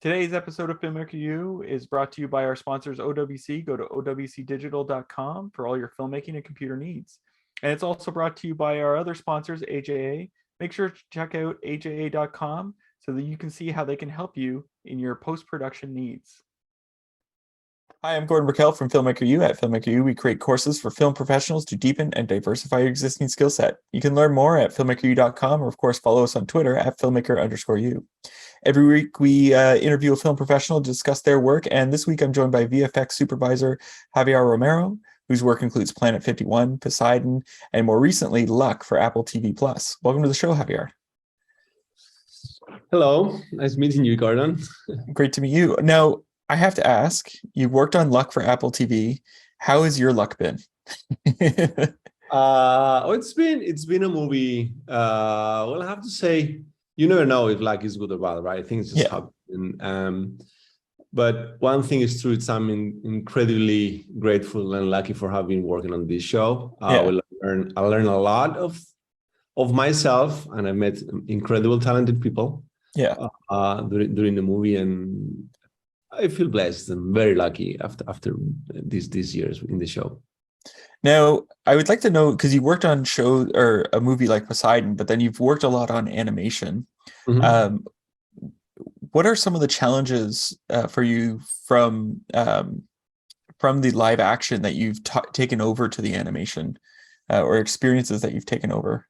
Today's episode of Filmmaker U is brought to you by our sponsors OWC. Go to owcdigital.com for all your filmmaking and computer needs. And it's also brought to you by our other sponsors, AJA. Make sure to check out aja.com so that you can see how they can help you in your post-production needs. Hi, I'm Gordon Brickell from Filmmaker U. At Filmmaker U, we create courses for film professionals to deepen and diversify your existing skill set. You can learn more at filmmakeru.com, or of course follow us on Twitter at filmmaker_u. Every week we interview a film professional to discuss their work, and this week I'm joined by VFX Supervisor Javier Romero, whose work includes Planet 51, Poseidon, and more recently Luck for Apple TV+. Welcome to the show, Javier. Hello, nice meeting you, Gordon. Great to meet you. Now, I have to ask, you worked on Luck for Apple TV. How has your luck been? It's been a movie. Well, I have to say, you never know if luck is good or bad, right? Things just happen. But one thing is true, I'm incredibly grateful and lucky for having working on this show. I learned a lot of myself, and I met incredible talented people during the movie, and I feel blessed and very lucky after these years in the show. Now, I would like to know, because you worked on show or a movie like Poseidon, but then you've worked a lot on animation. Mm-hmm. What are some of the challenges for you from the live action that you've taken over to the animation, or experiences that you've taken over?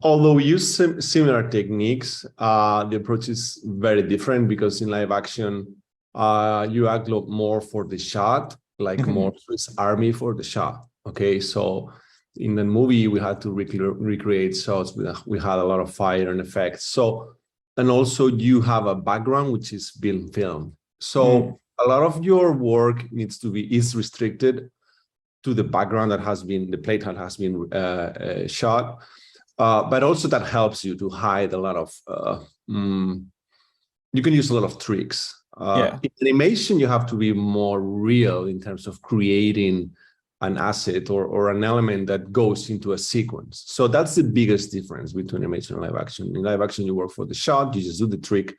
Although we use similar techniques, the approach is very different, because in live action, you act more for the shot, like more Swiss Army for the shot. Okay, so in the movie, we had to recreate shots. We had a lot of fire and effects. So, and also you have a background which is being filmed. So a lot of your work is restricted to the background that has been, the plate that has been shot. But also that helps you to hide a lot of, you can use a lot of tricks. In animation, you have to be more real in terms of creating an asset or an element that goes into a sequence. So that's the biggest difference between animation and live action. In live action, you work for the shot, you just do the trick.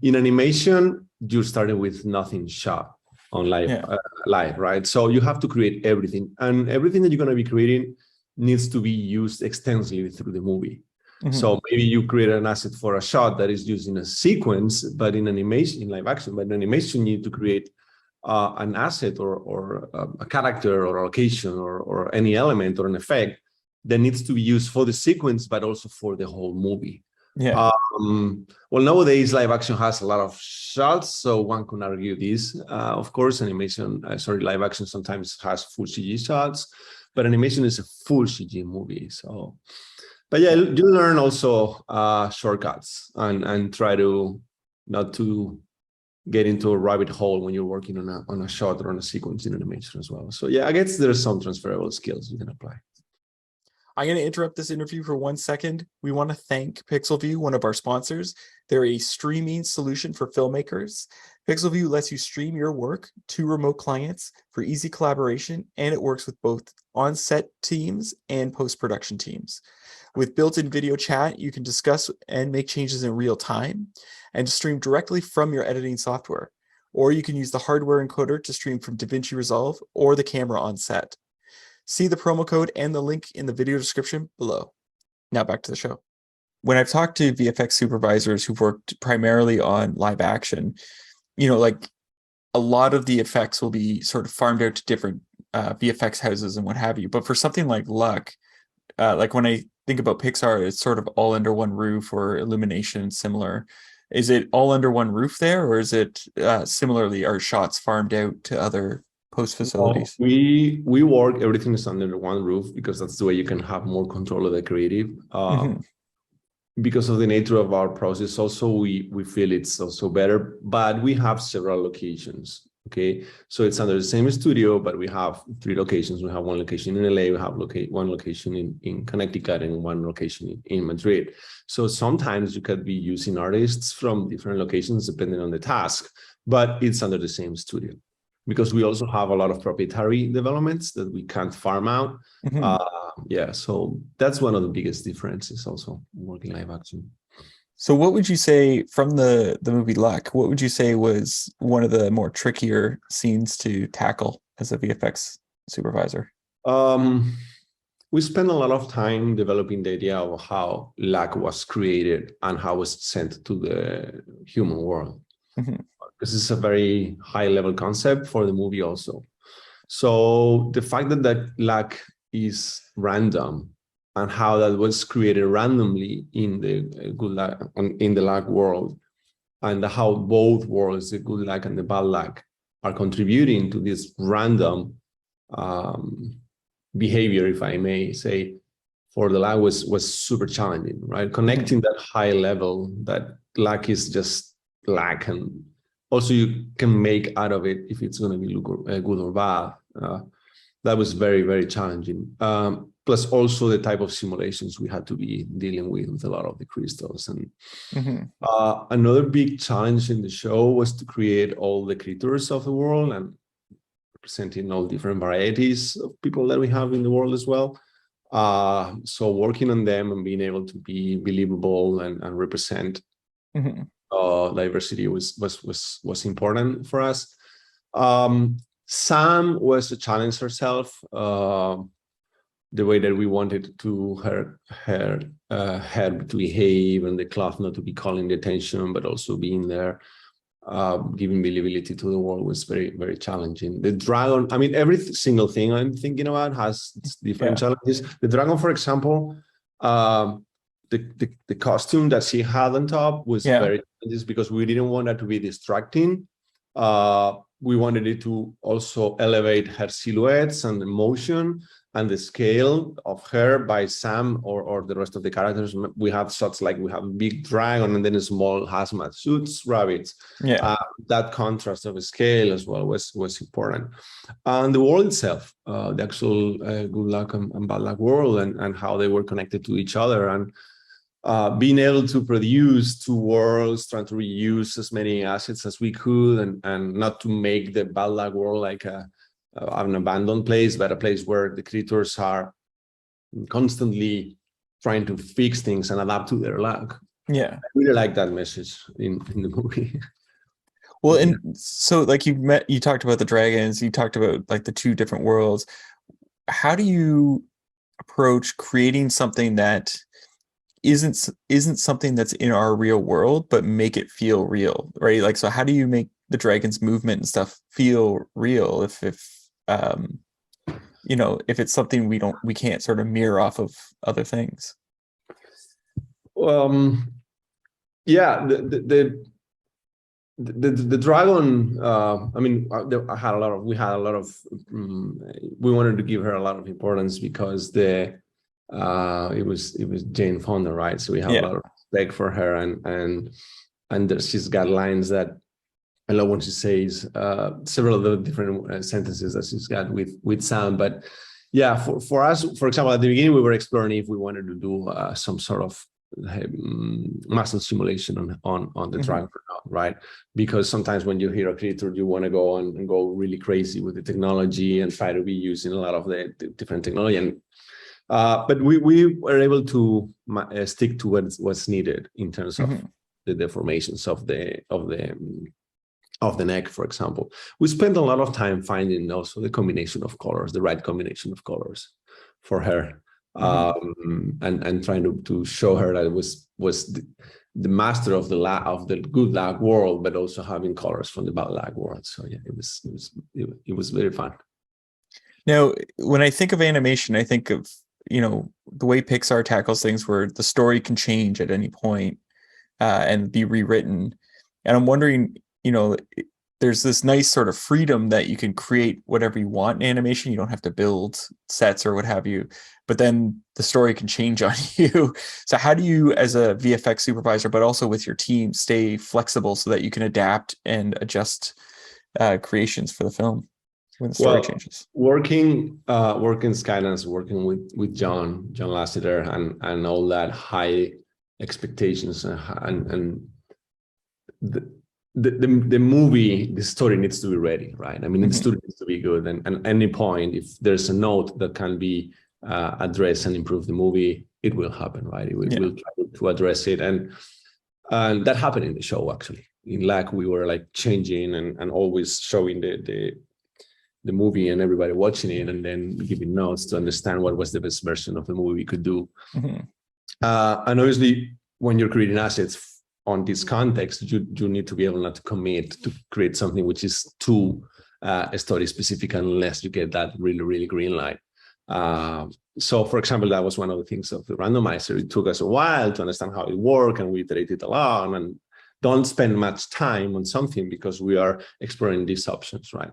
In animation, you're starting with nothing shot on live, right? So you have to create everything, and everything that you're going to be creating needs to be used extensively through the movie. So maybe you create an asset for a shot that is used in a sequence, but in animation, in live action, but in animation, you need to create an asset or a character or a location or any element or an effect that needs to be used for the sequence, but also for the whole movie. Well, nowadays, live action has a lot of shots, so one can argue this. Of course, live action sometimes has full CG shots, but animation is a full CG movie. So, but yeah, you learn also shortcuts and try to not to get into a rabbit hole when you're working on a shot or on a sequence in animation as well. So yeah, I guess there's some transferable skills you can apply. I'm going to interrupt this interview for 1 second. We want to thank PixelView, one of our sponsors. They're a streaming solution for filmmakers. PixelView lets you stream your work to remote clients for easy collaboration, and it works with both on-set teams and post-production teams. With built-in video chat, you can discuss and make changes in real time and stream directly from your editing software. Or you can use the hardware encoder to stream from DaVinci Resolve or the camera on set. See the promo code and the link in the video description below. Now back to the show. When I've talked to VFX supervisors who've worked primarily on live action, like a lot of the effects will be sort of farmed out to different VFX houses and what have you. But for something like Luck, like when I think about Pixar, it's sort of all under one roof, or Illumination similar. Is it all under one roof there, or is it similarly, are shots farmed out to other post facilities? We work, everything is under one roof, because that's the way you can have more control of the creative. Because of the nature of our process, also we feel it's also better, but we have several locations. Okay, so it's under the same studio, but we have 3 locations. We have one location in LA, we have one location in Connecticut, and one location in Madrid. So sometimes you could be using artists from different locations depending on the task, but it's under the same studio, because we also have a lot of proprietary developments that we can't farm out. Mm-hmm. Yeah, so that's one of the biggest differences also working live action. So what would you say from the movie Luck, what would you say was one of the more trickier scenes to tackle as a VFX supervisor? Um, we spent a lot of time developing the idea of how luck was created and how it was sent to the human world. Mhm. This is a very high level concept for the movie also. So the fact that luck is random and how that was created randomly in the good luck in the luck world, and how both worlds, the good luck and the bad luck, are contributing to this random behavior, if I may say, for the luck was super challenging, right? Connecting that high level that luck is just luck, and also you can make out of it if it's going to be good or bad. That was very, very challenging. Plus also the type of simulations we had to be dealing with a lot of the crystals. And another big challenge in the show was to create all the creatures of the world and representing all different varieties of people that we have in the world as well. So working on them and being able to be believable and represent diversity was important for us. Sam was a challenge herself. The way that we wanted to her to behave, and the cloth not to be calling the attention, but also being there, giving believability to the world was very, very challenging. The dragon, I mean, every single thing I'm thinking about has different challenges. The dragon, for example, the costume that she had on top was very challenging because we didn't want that to be distracting. We wanted it to also elevate her silhouettes and the motion and the scale of her by Sam or the rest of the characters. We have shots like we have a big dragon and then a small hazmat suits, rabbits. That contrast of scale as well was important. And the world itself, the actual good luck and bad luck world, and how they were connected to each other, and being able to produce two worlds, trying to reuse as many assets as we could, and not to make the bad luck world like an abandoned place, but a place where the creators are constantly trying to fix things and adapt to their luck. I really like that message in the movie. Well, and so like you talked about the dragons, you talked about like the two different worlds. How do you approach creating something that isn't something that's in our real world, but make it feel real, right? Like, so how do you make the dragon's movement and stuff feel real if you know, if it's something we can't sort of mirror off of other things? Yeah, the dragon, I mean, we wanted to give her a lot of importance because it was Jane Fonda, right? So we have a lot of respect for her, and she's got lines that I love when she says several of the different sentences that she's got with Sam. But yeah, for us, for example, at the beginning we were exploring if we wanted to do some sort of muscle simulation on the dragon, right? Because sometimes when you hear a creature, you want to go on and go really crazy with the technology and try to be using a lot of the different technology. And but we were able to stick to what's needed in terms of the deformations of the neck, for example. We spent a lot of time finding also the combination of colors, the right combination of colors for her, and trying to show her that it was the master of the good luck world, but also having colors from the bad luck world. So yeah, it was very fun. Now, when I think of animation, I think of, you know, the way Pixar tackles things where the story can change at any point and be rewritten. And I'm wondering, you know, there's this nice sort of freedom that you can create whatever you want in animation. You don't have to build sets or what have you, but then the story can change on you. So how do you, as a VFX supervisor, but also with your team, stay flexible so that you can adapt and adjust creations for the film when the story changes? Working Skydance, working with John Lasseter and all that high expectations and the movie, the story needs to be ready, right? I mean, the story needs to be good, and at any point, if there's a note that can be addressed and improve the movie, it will happen, right? We'll try to address it, and And that happened in the show, actually. In LAC, we were like changing and always showing the movie and everybody watching it, and then giving notes to understand what was the best version of the movie we could do. And obviously, when you're creating assets on this context, you need to be able not to commit to create something which is too story specific unless you get that really green light. So, for example, that was one of the things of the randomizer. It took us a while to understand how it worked, and we iterated a lot. And don't spend much time on something because we are exploring these options, right?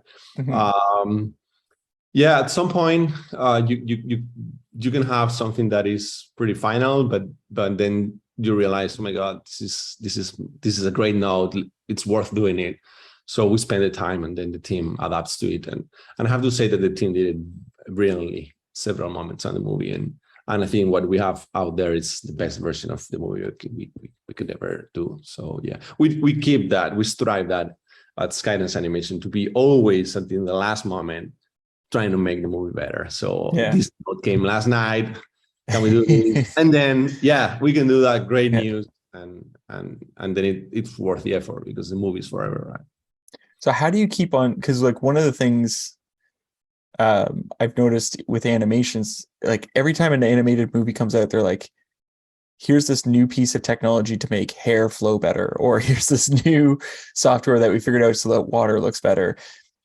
Yeah, at some point, you can have something that is pretty final, but then you realize, oh my God, this is a great node. It's worth doing it. So we spend the time, and then the team adapts to it. And I have to say that the team did it brilliantly several moments on the movie. And I think what we have out there is the best version of the movie we could ever do. So yeah, we keep that, we strive that at Skydance Animation to be always until the last moment trying to make the movie better. So this note came last night. Can we do this? And then yeah, we can do that. Great news, and then it's worth the effort because the movie is forever, right? So how do you keep on? Because like one of the things I've noticed with animations, like every time an animated movie comes out, they're like, here's this new piece of technology to make hair flow better, or here's this new software that we figured out so that water looks better.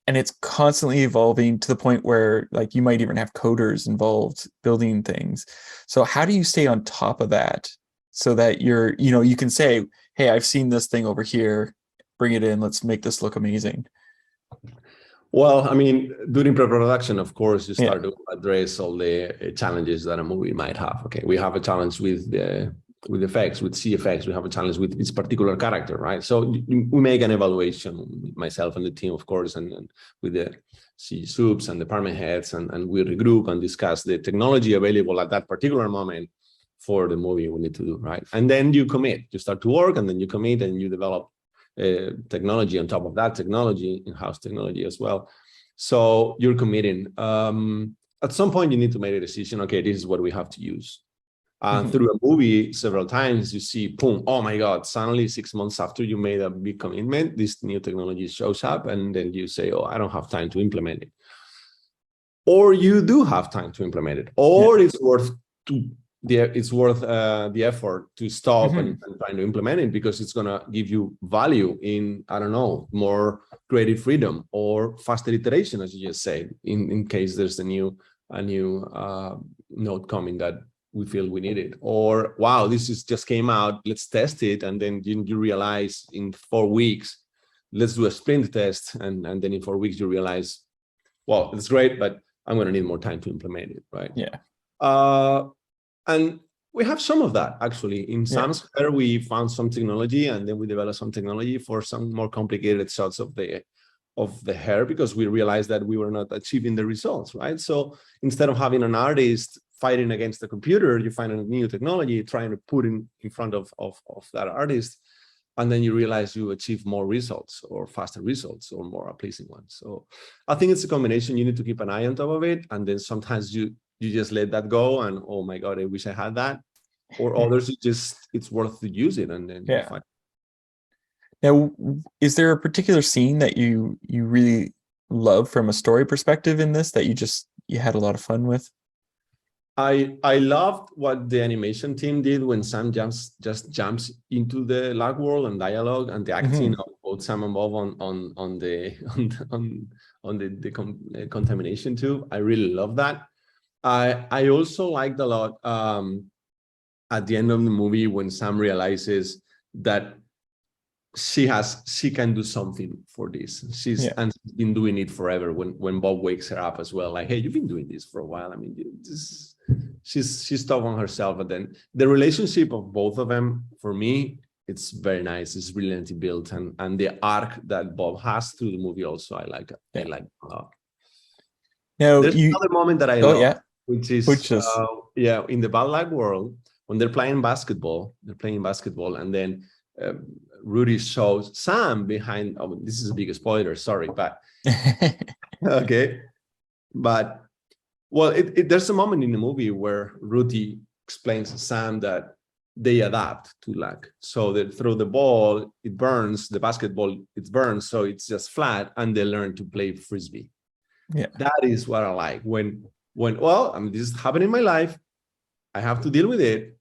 And it's constantly evolving to the point where like you might even have coders involved building things. So how do you stay on top of that so that you can say, hey, I've seen this thing over here, bring it in, let's make this look amazing. Well, I mean, during pre-production, of course, you start to address all the challenges that a movie might have. Okay, we have a challenge with effects, with CFX. We have a challenge with this particular character, right? So we make an evaluation, myself and the team, of course, and with the CG subs and department heads, and we regroup and discuss the technology available at that particular moment for the movie we need to do, right? And then you commit. You start to work, and then you commit, and you develop technology on top of that technology, in-house technology as well. So you're committing. At some point, you need to make a decision. Okay, this is what we have to use. Through a movie, several times you see, boom, oh my God, suddenly 6 months after you made a big commitment, this new technology shows up, and then you say, oh, I don't have time to implement it. Or you do have time to implement it, or it's worth the effort to stop and trying to implement it because it's going to give you value in, I don't know, more creative freedom or faster iteration, as you just said, in case there's a new node coming that we feel we need it. Or, wow, this just came out, let's test it. And then you realize in 4 weeks, let's do a sprint test. And then in 4 weeks, you realize, well, it's great, but I'm going to need more time to implement it, right? Yeah. And we have some of that, actually. In Sam's hair, we found some technology, and then we developed some technology for some more complicated shots of the hair because we realized that we were not achieving the results, right? So instead of having an artist fighting against the computer, you find a new technology, trying to put in front of that artist, and then you realize you achieve more results or faster results or more pleasing ones. So I think it's a combination. You need to keep an eye on top of it, and then sometimes you just let that go, and oh my God, I wish I had that. Or others, it's worth to use it, and then you find. Now, is there a particular scene that you really love from a story perspective in this that you had a lot of fun with? I loved what the animation team did when Sam just jumps into the lag world and dialogue and the acting of both Sam and Bob on the contamination too. I really love that. I also liked a lot at the end of the movie when Sam realizes that she can do something for this. She's been doing it forever. When Bob wakes her up as well, like, hey, you've been doing this for a while. I mean, she's tough on herself. And then the relationship of both of them, for me, it's very nice. It's brilliantly built, and the arc that Bob has through the movie also, I like it. I like it a lot. Now, there's another moment that I love, which is in the Bad Luck world when they're playing basketball. And then Rudy shows Sam behind. Oh, this is a big spoiler. Sorry, but okay. But well, there's a moment in the movie where Rudy explains to Sam that they adapt to lag. So they throw the ball, it burns, the basketball, it burns, so it's just flat, and they learn to play frisbee. Yeah. That is what I like. When well, I mean, this is happening in my life. I have to deal with it.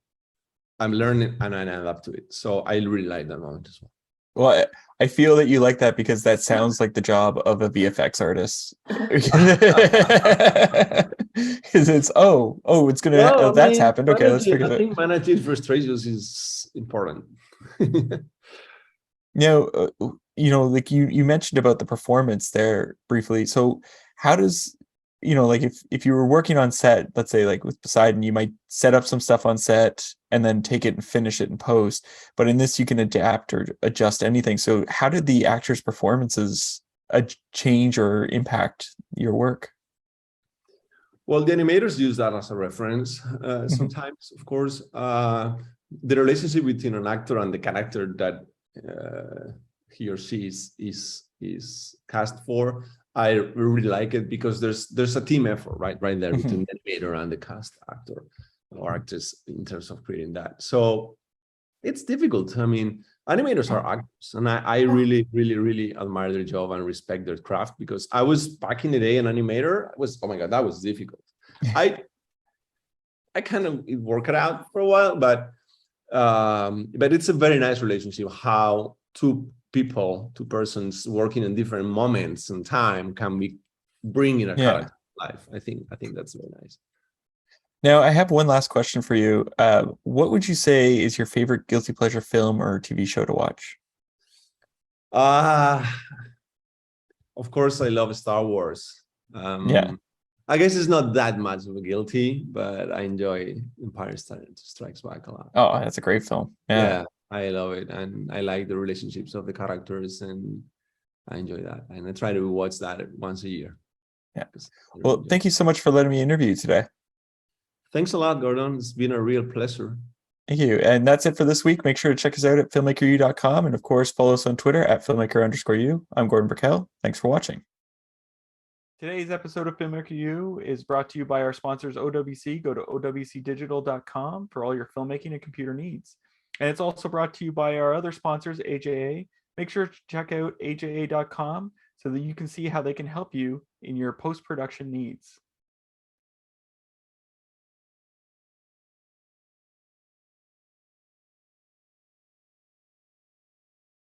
I'm learning and I adapt to it. So I really like that moment as well. Well, I feel that you like that because that sounds like the job of a VFX artist. Because it's it's gonna Well, I that's mean, happened. Okay, let's figure I that. think managing frustrations is important. Like you mentioned about the performance there briefly. So how does like if you were working on set, let's say like with Poseidon, you might set up some stuff on set and then take it and finish it in post. But in this, you can adapt or adjust anything. So how did the actors' performances change or impact your work? Well, the animators use that as a reference. Sometimes, of course, the relationship between an actor and the character that he or she is cast for, I really like it because there's a team effort right there between the animator and the cast actor or actors in terms of creating that. So it's difficult. I mean, animators are actors, and I really, really, really admire their job and respect their craft, because I was back in the day an animator. Oh my God, that was difficult. I kind of worked it out for a while, but it's a very nice relationship how two persons working in different moments and time can be bringing a character to life. I think that's very nice. Now, I have one last question for you. What would you say is your favorite guilty pleasure film or TV show to watch? Of course, I love Star Wars. I guess it's not that much of a guilty, but I enjoy Empire Strikes Back a lot. Oh, that's a great film. Yeah, I love it, and I like the relationships of the characters, and I enjoy that. And I try to watch that once a year. Yeah. Well, thank you so much for letting me interview you today. Thanks a lot, Gordon. It's been a real pleasure. Thank you. And that's it for this week. Make sure to check us out at filmmakeru.com. And of course, follow us on Twitter at filmmaker_u. I'm Gordon Burkell. Thanks for watching. Today's episode of Filmmaker U is brought to you by our sponsors, OWC. Go to owcdigital.com for all your filmmaking and computer needs. And it's also brought to you by our other sponsors, AJA. Make sure to check out aja.com so that you can see how they can help you in your post-production needs.